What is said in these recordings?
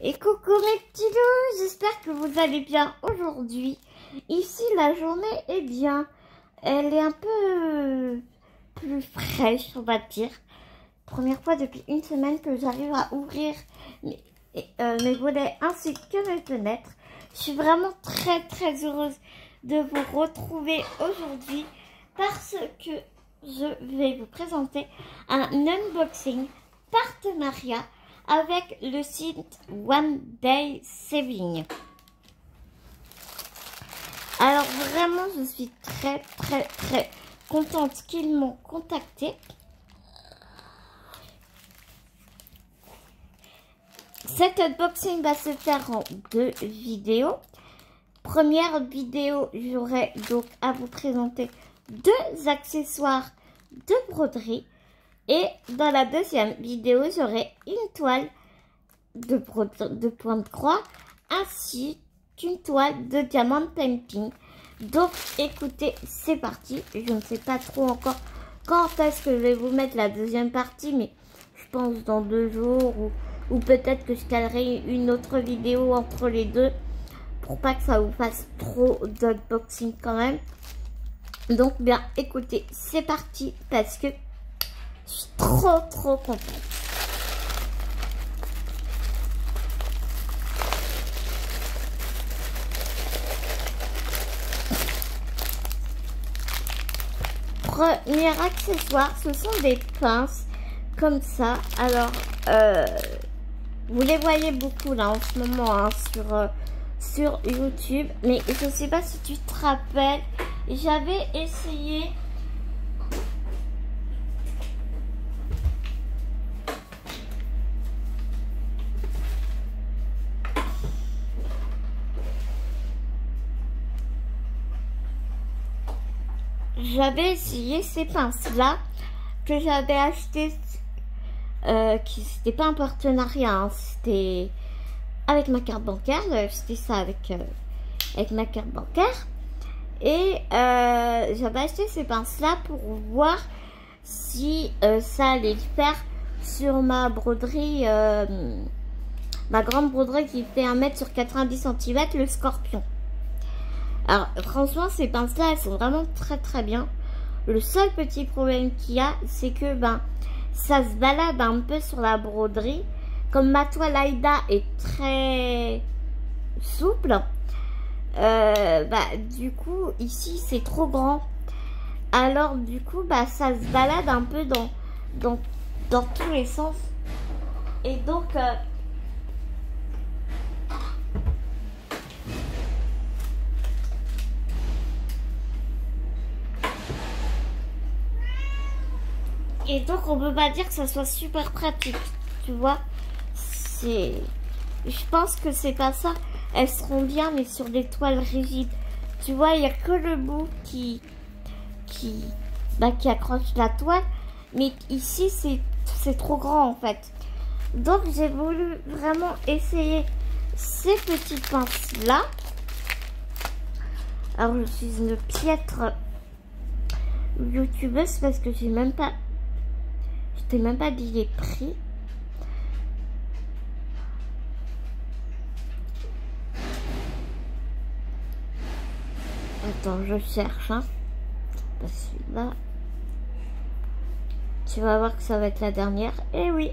Et coucou mes petits loups, j'espère que vous allez bien aujourd'hui. Ici la journée est bien, elle est un peu plus fraîche on va dire. Première fois depuis une semaine que j'arrive à ouvrir mes volets ainsi que mes fenêtres. Je suis vraiment très heureuse de vous retrouver aujourd'hui parce que je vais vous présenter un unboxing partenariat avec le site One Day Saving. Alors vraiment je suis très contente qu'ils m'ont contacté. Cet unboxing va se faire en 2 vidéos. Première vidéo, j'aurai donc à vous présenter 2 accessoires de broderie. Et dans la deuxième vidéo, j'aurai une toile de point de croix ainsi qu'une toile de diamant painting. Donc écoutez, c'est parti. Je ne sais pas trop encore quand est-ce que je vais vous mettre la deuxième partie, mais je pense dans 2 jours ou peut-être que je calerai une autre vidéo entre les deux pour pas que ça vous fasse trop d'unboxing quand même. Donc bien écoutez, c'est parti parce que je suis trop contente. Premier accessoire, ce sont des pinces comme ça. Alors, vous les voyez beaucoup là en ce moment hein, sur YouTube. Mais je ne sais pas si tu te rappelles, j'avais essayé... J'avais essayé ces pinces-là que j'avais achetées, qui c'était pas un partenariat, hein, c'était avec ma carte bancaire. J'avais acheté ça avec ma carte bancaire. Et j'avais acheté ces pinces-là pour voir si ça allait le faire sur ma broderie, ma grande broderie qui fait 1 mètre sur 90 cm, le Scorpion. Alors franchement ces pinces là elles sont vraiment très bien. Le seul petit problème qu'il y a c'est que ça se balade un peu sur la broderie. Comme ma toile Aïda est très souple, du coup ici c'est trop grand. Alors du coup ça se balade un peu dans tous les sens. Et donc on peut pas dire que ça soit super pratique, tu vois. Je pense que c'est pas ça. Elles seront bien, mais sur des toiles rigides. Tu vois, il y a que le bout qui accroche la toile. Mais ici, c'est trop grand en fait. Donc, j'ai voulu vraiment essayer ces petites pinces là. Alors, je suis une piètre youtubeuse parce que je t'ai même pas dit les prix. Attends, je cherche. Hein. Celui-là. Tu vas voir que ça va être la dernière. Eh oui.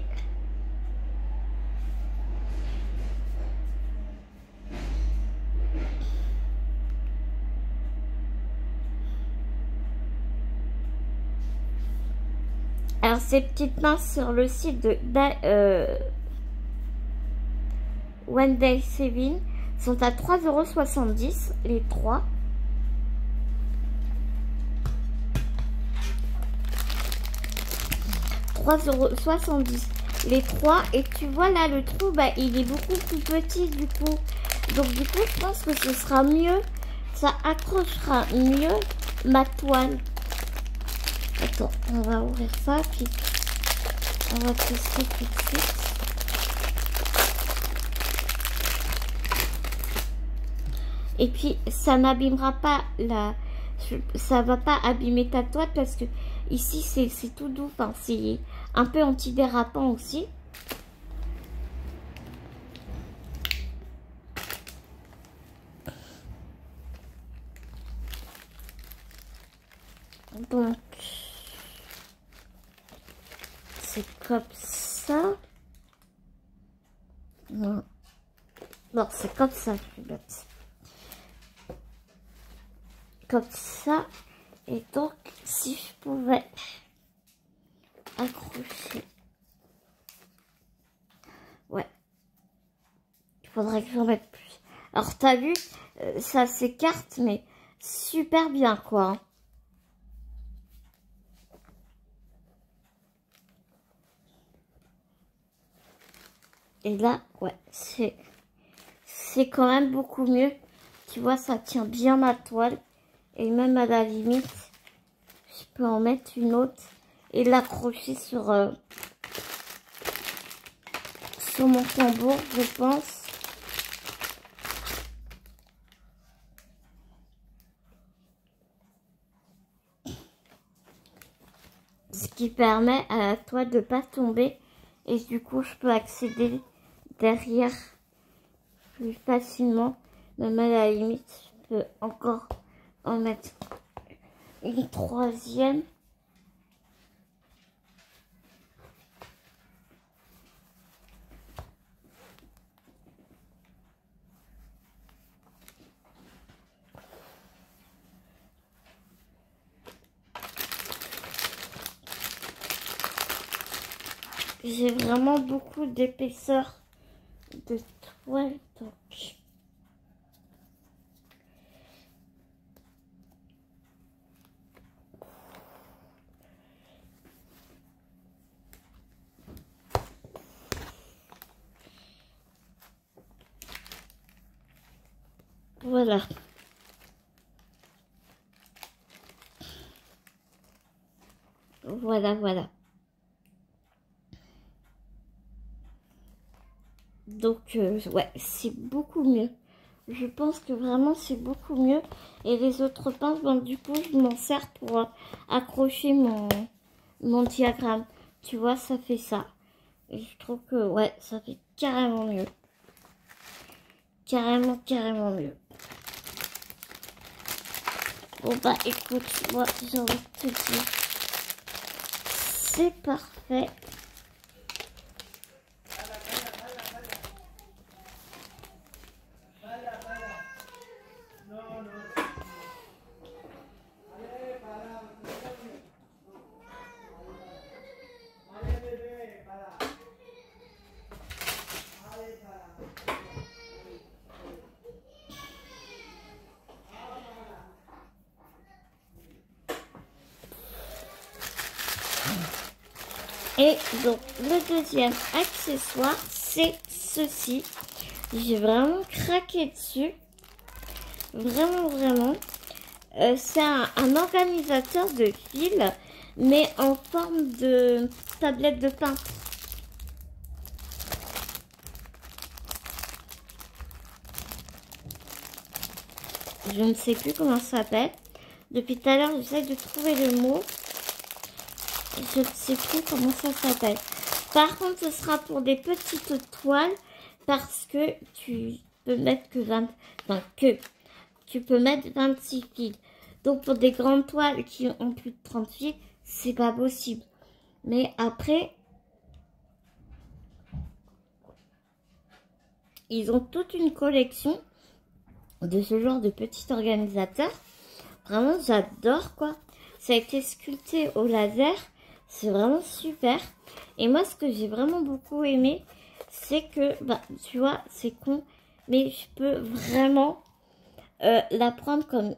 Alors ces petites pinces sur le site de One Day Saving sont à 3,70 € les 3. Les 3. Et tu vois là le trou, il est beaucoup plus petit du coup. Donc du coup je pense que ce sera mieux. Ça accrochera mieux ma toile. Attends, on va ouvrir ça, puis on va tester tout de suite. Et puis, ça n'abîmera pas ça va pas abîmer ta toile parce que ici, c'est tout doux. Enfin, c'est un peu antidérapant aussi. Donc, c'est comme ça. Non, non c'est comme ça, je suis bête. Comme ça. Et donc, si je pouvais accrocher. Ouais. Il faudrait que j'en mette plus. Alors, t'as vu, ça s'écarte, mais super bien, quoi. Et là, ouais, c'est quand même beaucoup mieux. Tu vois, ça tient bien ma toile. Et même à la limite, je peux en mettre une autre et l'accrocher sur mon tambour, je pense. Ce qui permet à la toile de pas tomber. Et du coup, je peux accéder derrière plus facilement. Même à la limite, je peux encore en mettre une troisième. J'ai vraiment beaucoup d'épaisseur de toile, donc voilà. Voilà. Donc, ouais, c'est beaucoup mieux. Je pense que vraiment, c'est beaucoup mieux. Et les autres pinces, bon, du coup, je m'en sers pour accrocher mon diagramme. Tu vois, ça fait ça. Et je trouve que, ouais, ça fait carrément mieux. Carrément mieux. Bon, bah, écoute, moi, j'ai envie de te dire, c'est parfait. Et donc, le deuxième accessoire, c'est ceci. J'ai vraiment craqué dessus. Vraiment. C'est un organisateur de fils, mais en forme de tablette de peintre. Je ne sais plus comment ça s'appelle. Depuis tout à l'heure, j'essaie de trouver le mot. Je ne sais plus comment ça s'appelle. Par contre, ce sera pour des petites toiles parce que tu peux mettre que 20, enfin que tu peux mettre 26 fils. Donc pour des grandes toiles qui ont plus de 30 fils, c'est pas possible. Mais après, ils ont toute une collection de ce genre de petits organisateurs. Vraiment, j'adore quoi. Ça a été sculpté au laser. C'est vraiment super. Et moi, ce que j'ai vraiment beaucoup aimé, c'est que, bah, tu vois, c'est con, mais je peux vraiment la prendre comme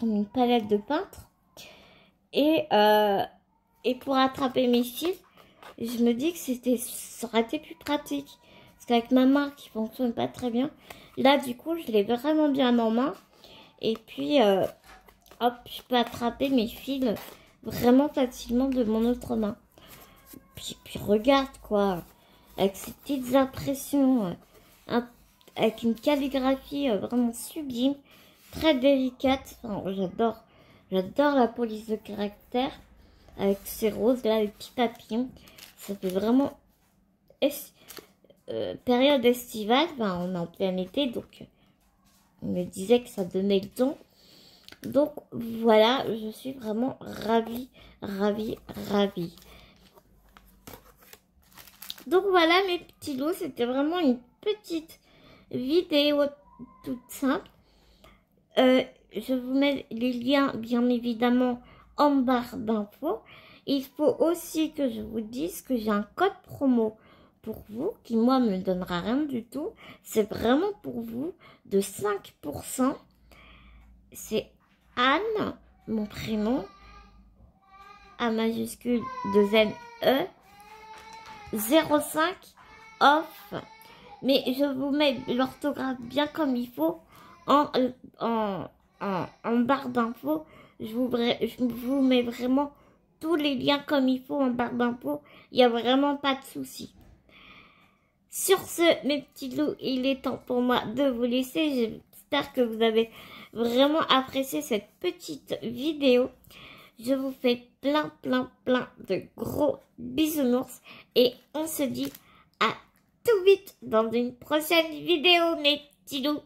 une palette de peintre. Et pour attraper mes fils, je me dis que ça aurait été plus pratique. Parce qu'avec ma main qui fonctionne pas très bien, là, du coup, je l'ai vraiment bien en main. Et puis, hop, je peux attraper mes fils vraiment facilement de mon autre main. Puis regarde quoi, avec ces petites impressions, avec une calligraphie vraiment sublime, très délicate. Enfin, j'adore la police de caractère avec ces roses là, les petits papillons. Ça fait vraiment période estivale. Ben, on est en plein été, donc on me disait que ça donnait le ton. Donc voilà, je suis vraiment ravie, ravie, ravie. Donc voilà mes petits loups, c'était vraiment une petite vidéo toute simple. Je vous mets les liens bien évidemment en barre d'infos. Il faut aussi que je vous dise que j'ai un code promo pour vous qui moi me donnera rien du tout. C'est vraiment pour vous de 5%. C'est Anne, mon prénom, A majuscule 2NE 05 off. Mais je vous mets l'orthographe bien comme il faut en barre d'infos. Je vous mets vraiment tous les liens comme il faut en barre d'infos. Il n'y a vraiment pas de souci. Sur ce, mes petits loups, il est temps pour moi de vous laisser. J'espère que vous avez vraiment apprécié cette petite vidéo. Je vous fais plein de gros bisounours. Et on se dit à tout vite dans une prochaine vidéo, mes petits loups.